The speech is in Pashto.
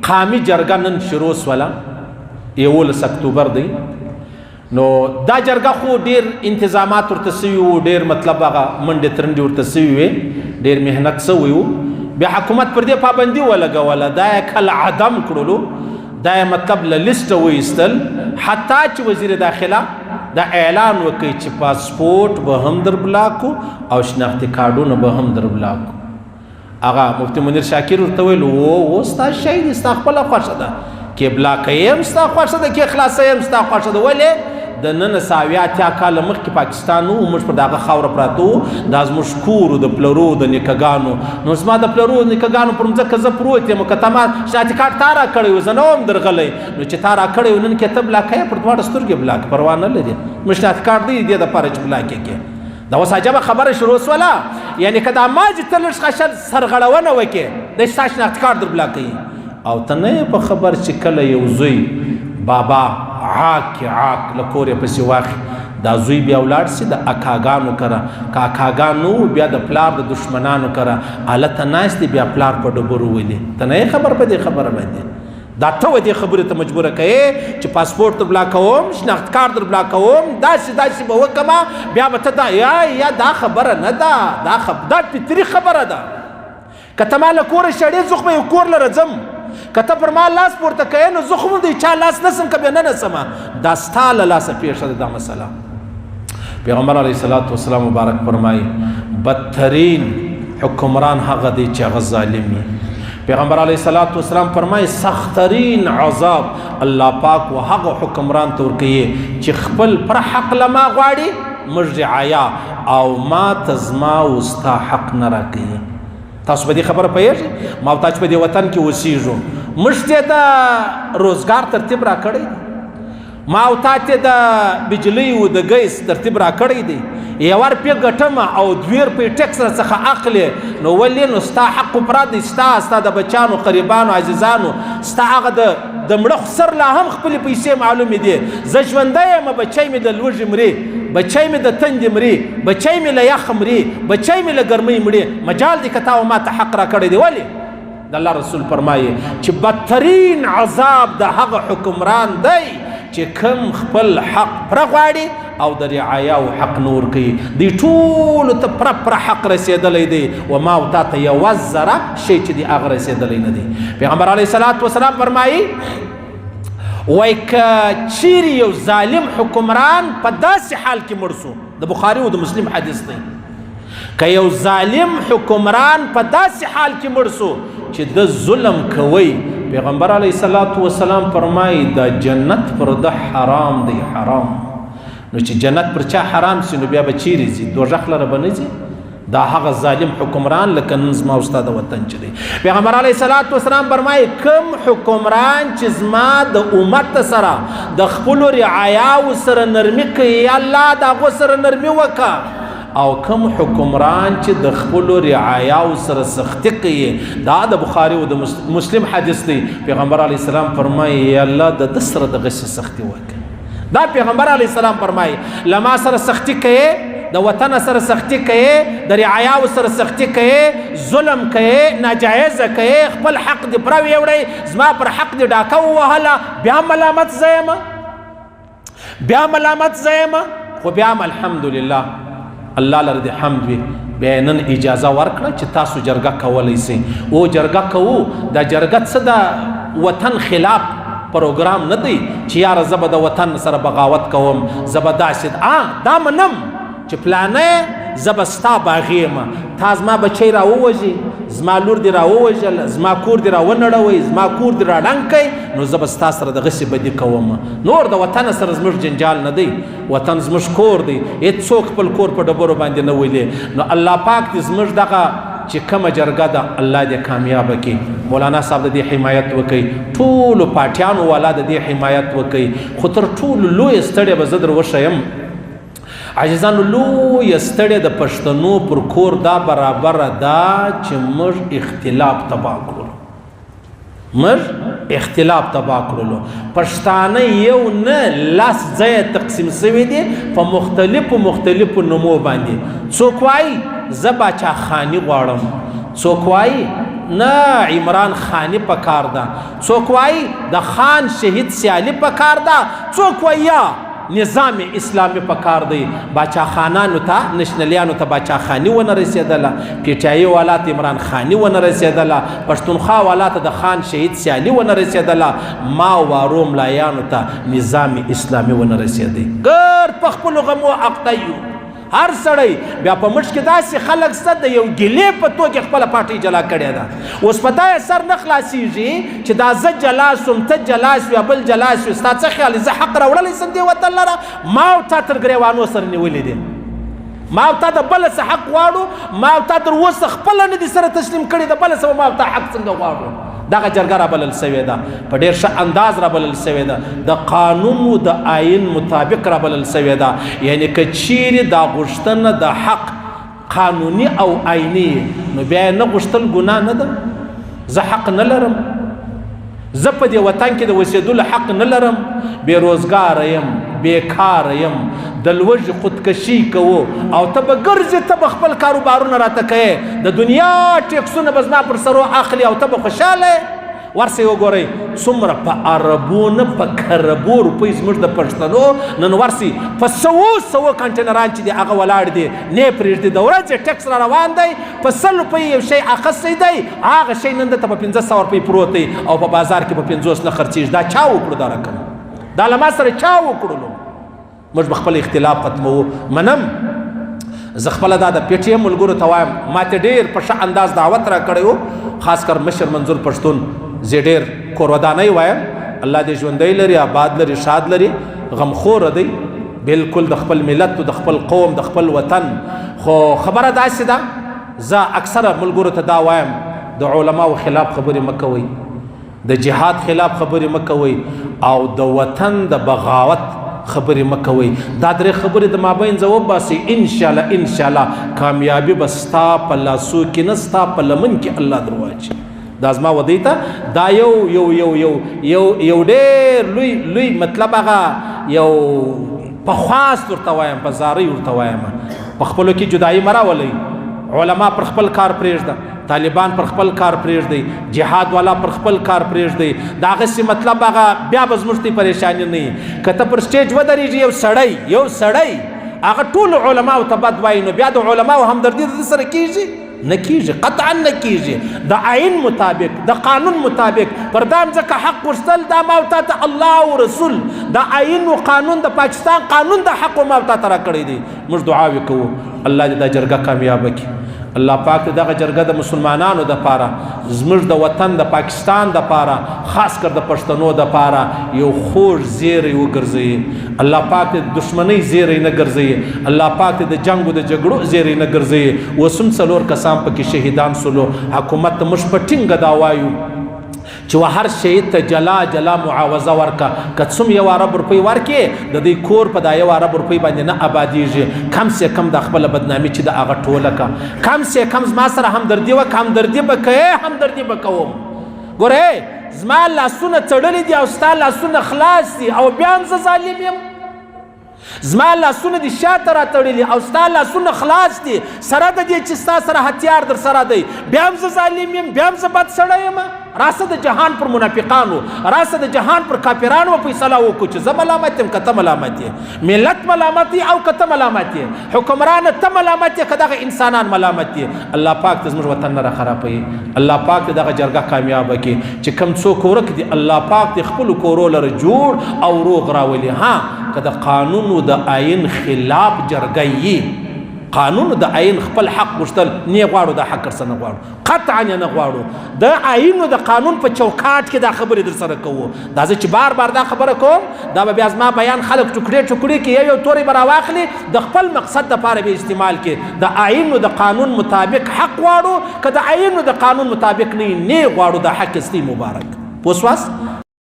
قامي جرګه نن شروع سوله 11 اکتوبر دی نو دا جرګه خو ډیر انتظامات ورته سوي وو ډیر مطلب هغه منډې ترنډې ورته سوي وې ډیر محنت سوی وو بیا حکومت پر دې پابندي ولګوله دا یې کله عدم کړلو دا یې مطلب له لیسټه وایستل حتی چې وزیر داخله دا اعلان وکړي چې پاسپورټ به هم در بلاکو او شناختي کارډونه به هم در بلاکو هغه مفتي منیر شاکر ورته ویل و ستا شی دی ستا خپله خوښه ده کې بلاکه یم ستا خوښه ده کې خلاصه یم ستا خوښه ده ولې د 1980 کاله مخکې پاکستان و موږ پر دغه خاوره پراته وو دا زموږ کور د پلرو د نیکهګانو نو زما د پلرو د نیکهګانو پر مځکه زه پروت یم که ته ما شناختي کارډ تا راکړی و زه نه وم درغلی نو چې تا راکړی و نن کې ته بلاکه یې پر دواړه سترګې بلاک پروا نه لري مې شناختي کارډ دی دې دپاره چې بلاکې کې دا اوس عجبه خبره شروع سوله یعنې که دا ما چې ته لږ ښه سرغړونه وکړې دی ستا شناختي کارډ در بلاکوي او ته نه یې په خبر چې کله یو زوی بابا عاق له کور یې پسې واخلي دا زوی بیا ولاړ سي د اکاګانو کره که اکاګانو بیا د پلار د دشمنانو کره هلته ناست دی بیا پلار په ډبرو ولي ته نه یې خبر په دې خبره باندې دا ته و دې خبرې ته مجبوره کوې چې پاسپورټ در بلاکوم شناخت کارډ در بلاکوم داسې به وکړمه بیا به ته دا یا دا خبره نه ده دا فطري خبره ده که ته ما له کوره شړې زه خو به یو کور لره ځم که ته پر ما لاس پورته کوې نو زه خو هم د چا لاس نسم که بیا نه نسمه دا ستا له لاسه پیښه ده دا مسله پیغمبر علیه الصلاة والسلام مبارک فرمایي بدترین حکمران هغه دی چې هغه ظالم وي پیغمبر علیه الصلاة والسلام فرمایي سختترین عذاب الله پاک و هغه حکمران ته ورکوي چې خپل پر حق له ما غواړي موږ رعایا او ما ته زما و ستا حق نه راکوي تاسو به دې خبره پوهېږئ ما او تا چې په دې وطن کې اوسېږو موږ ته د روزګار ترتیب را کړی ما او تا ته د بجلۍ و د ګیس ترتیب را کړی دی 1 روپۍ ګټمه او 2 روپۍ ټیکس راڅخه اخلې نو ولې نو ستا حق پوره دی ستا د بچیانو قریبانو عزیزانو ستا هغه د مړه سر لا هم خپلې پیسې معلومې دي زه ژوندی یم بچی مې د لوږې مري بچی مې د تندې مري بچی مې له یخ مري بچی مې له ګرمۍ مري مجال دی که تا و ما ته حق را کړی دی ولې د الله رسول فرمایي چې بدترین عذاب د هغه حکمران دی چې کوم خپل حق پره غواړي او د رعایا او حق نور کوي دی ټولو ته پره حق رسېدلی دی و ما او تا ته یوه ذره شی چې دی هغه رسېدلی نه دی پیغمبر علیه الصلاة والسلام فرمایي وای که چیرې یو ظالم حکمران په داسې حال کې مړ سو د بخاري او د مسلم حدیث دی که یو ظالم حکمران په داسې حال کې مړ سو چې د ظلم کوي پیغمبر علیه الصلاة والسلام فرمایي دا جنت پر ده حرام دی حرام نو چې جنت پر چا حرام سي نو بیا به چیرې ځي دوزخ لره به نه ځي دا هغه ظالم حکمران لکه نن زما او ستا د وطن چې دی پیغمبر علیه الصلاة والسلام فرمایي کوم حکمران چې زما د امت سره د خپلو رعایاو سره نرمي کوي یا الله د هغو سره نرمي وکړه او کوم حکمران چې د خپلو رعایاو سره سختي کوي دا د بخاري او د مسلم حدیث دی پیغمبر علیه السلام فرمایي یا الله د ده سره دغسې سختي وکړه دا پیغمبر علیه السلام فرمایي له ما سره سختي کوي د وطن سره سختي کوي د رعایاو سره سختي کوي ظلم کوي ناجایزه کوي خپل حق دې پره ویوړی زما پر حق دې ډاکه ووهله بیا ملامت زه یم خو بیا هم الحمدلله الله لره دې حمد وي بیا نن اجازه ورکړه چې تاسو جرګه کولی سئ او جرګه کوو دا جرګه څه د وطن خلاف پروګرام نه دی چې یاره زه به د وطن سره بغاوت کوم زه به داسې دا منم چې پلانه زه به ستا باغي یم تا زما بچی را ووژي زما لور دې را ووژل زما کور دې را ونړوئ زما کور دې را ړنګ کوئ نو زه به ستا سره دغسې بدي کوم نور د وطن سره زموږ جنجال نه دی وطن زموږ کور دی هېڅوک خپل کور په ډبرو باندې نه ولي نو الله پاک دې زموږ دغه چې کومه جرګه ده الله دې کامیابه کړي مولانا صاحب د دې حمایت وکړي ټولو پاټیانو والا د دې حمایت وکړي خو تر ټولو لویه ستړې به زه در وښیم عزیزانو لویه ستړې د پښتنو پر کور دا برابره ده چې موږ اختلاف تباه کړلو پښتانه یو نه لاس ځایه تقسیم شوي دي په مختلفو نومو باندې څوک وایي زه باچا خاني غواړم څوک وایي نه عمران خانی پکار ده، څوک وایي د خان شهید سیالي پکار ده، څوک وایي یا نظام اسلامی پکار دی. باچا خانانو ته نشنلیانو ته باچا خانی ونه رسېدله، پیټیایي والا ته عمران خانی ونه رسېدله، پښتونخوا والا ته د خان شهید سیالي ونه رسېدله، ما وارو ملایانو ته نظام اسلامی ونه رسېدی. ګر په خپلو غمو اخته یو. هر سړی بیا په مټ کې داسې خلک سته د یو ګیلې په توګه خپله پارټۍ جلا کړې ده. اوس په دا یې سر نه خلاصېږي چې دا زه جلا سوم، ته جلا سوې، یا بل جلا سوې. ستا څه خیال زه حق راوړلی سم دې وطن لره؟ ما او تا تر ګریوانو سره نیولې دي، ما او تا د بله څه حق غواړو، ما او تا تر اوسه خپله نه دي سره تسلیم کړي، د بله څه ما او تا حق څنګه غواړو؟ دغه جرګه رابلل سوې ده، په ډېر ښه انداز رابلل سوې ده، د قانون د آیین مطابق رابلل سوې ده. یعنې که چیرې دا غوښتنه د حق قانوني او آییني نو بیا یې نه غوښتل ګناه نه ده. زه حق نه لرم، زه په دې وطن کې د اوسېدلو حق نه لرم، بېروزګاره یم، بیکاره یم، د لوږې خودکشي کوو او ته به ګرځې، ته به خپل کاروبارونه راته کوې، د دنیا ټیکسونه به زما پر سرو اخلي او ته به خوشحاله یې. ورسئ وګورئ څومره په عربو نه په کربو روپۍ زموږ د پښتنو نن ورسئ په سوو کنټینران چې دي هغه ولاړ دي، نه یې پرېږدي. د ورځې ټیکس را روان دی، په 100 روپۍ یو شی اخیستی دی، هغه شی نن دلته په 1500 روپۍ پروت دی او په بازار کې په 50 نه خرڅېږي. دا چا وکړو دا رقم؟ دا له ما سره چا وکړلو؟ موږ به خپل اختلاف ختموو. منم زه خپله دا د پی ټي ایم ملګرو ته وایم، ما ته ډېر په ښه انداز دعوت را کړی و، خاص کر مشر منظور پښتون، زه ډېر کورودانۍ وایم، الله دې ژوندی لري، آباد لري، شاد لري، غمخوره دی بالکل د خپل ملت د خپل قوم د خپل وطن. خو خبره داسې ده، زه اکثره ملګرو ته دا وایم، د علماو خلاف خبرې مه کوئ، د جهاد خلاف خبرې مه کوئ، او د وطن د بغاوت خبرې مه کوئ. دا درې خبرې د مابین ځه وباسئ، انشاءالله انشاءالله کامیابي به ستا په لاسو کې نه، ستا په لمن کې الله در واچي. دا زما ودی ته دا یو ډېر لوی مطلب هغه یو په خواست ورته وایم، په زارۍ ورته وایم. په خپلو کې جدایي مه راولئ. علما پر خپل کار پرېږده، طالبان پر خپل کار پرېږدئ، جهاد والا پر خپل کار پرېږدئ. د هغسې مطلب هغه بیا به زموږ ته پریشاني نه وي. که ته پر سټیج ودرېږي یو سړی هغه ټولو علماو ته بد وایي، نو بیا د علماو همدردي د سره کېږي؟ نه کېږي، قطعا نه کېږي. د آیین مطابق، د قانون مطابق پر دا ځکه حق غوښتل، دا ما او تا ته الله او رسول د آیین و قانون د پاکستان قانون د حق ما او تا ته را کړی دی. موږ دعاوې کوو الله دې دا جرګه کامیابه کړي. الله پاک دې دغه جرګه د مسلمانانو دپاره، زموږ د وطن د پاکستان دپاره، خاص کر د پښتنو دپاره یو خوږ زیری وګرځوي. الله پاک دې د دښمنۍ زیری نه ګرځوي، الله پاک دې د جنګو د جګړو زیری نه ګرځوي. اوس هم 4 کسان پکې شهیدان سولو. حکومت ته موږ په ټینګه دا وایو چې هر شهید ته جلا معاوضه ورکه. که څوم 1 ارب روپۍ ورکې، د دې کور په دا 1 ارب روپۍ باندې نه آبادېږي. کم سے کم د خپله بدنامي چې د هغه ټوله که، کم سے کم زما سره همدردي وکړه، همدردي به کوې، همدردي به کوم. ګورې زما لاسونه تړلي دي او ستا لاسونه خلاص دي او بیا هم زه ظالم یم. زما لاسونه دي شاته را تړلي او ستا لاسونه خلاص دي، سره د دې چې ستا سره هتیار در سره دی، بیا هم زه ظالم یم، بیا هم زه بد سړی یم. راسه د جهان پر منافقانو، راسه د جهان پر کافرانو فیصله وکړو چې زه ملامت یم که ته ملامت یې، ملت ملامت یې او که ته ملامت یې، حکمران ته ملامت یې که دغه انسانان ملامت یې. الله پاک ته زموږ وطن نه راخرابوي. الله پاک ته دغه جرګه کامیابه کړي. چې کوم څوک ورک دي الله پاک د خپلو کورو لره جوړ او روغ راولي. ها که د قانون و د آیین خلاف جرګه یي، قانون د آیین خپل حق غوښتل، نه غواړو دا حق ورسره نه غواړو، قطعا نه غواړو. د آیین او د قانون په چوکاټ کې دا خبرې در سره کوو. دا زه چې بار دا خبره کوم، دا به بیا زما بیان خلک ټوکړې کې یو توری به راواخلي، د خپل مقصد دپاره به استعمال کړي. د آیین او د قانون مطابق حق غواړو، که د آیین او د قانون مطابق نه غواړو، دا حق استی مبارک. پوه شواست؟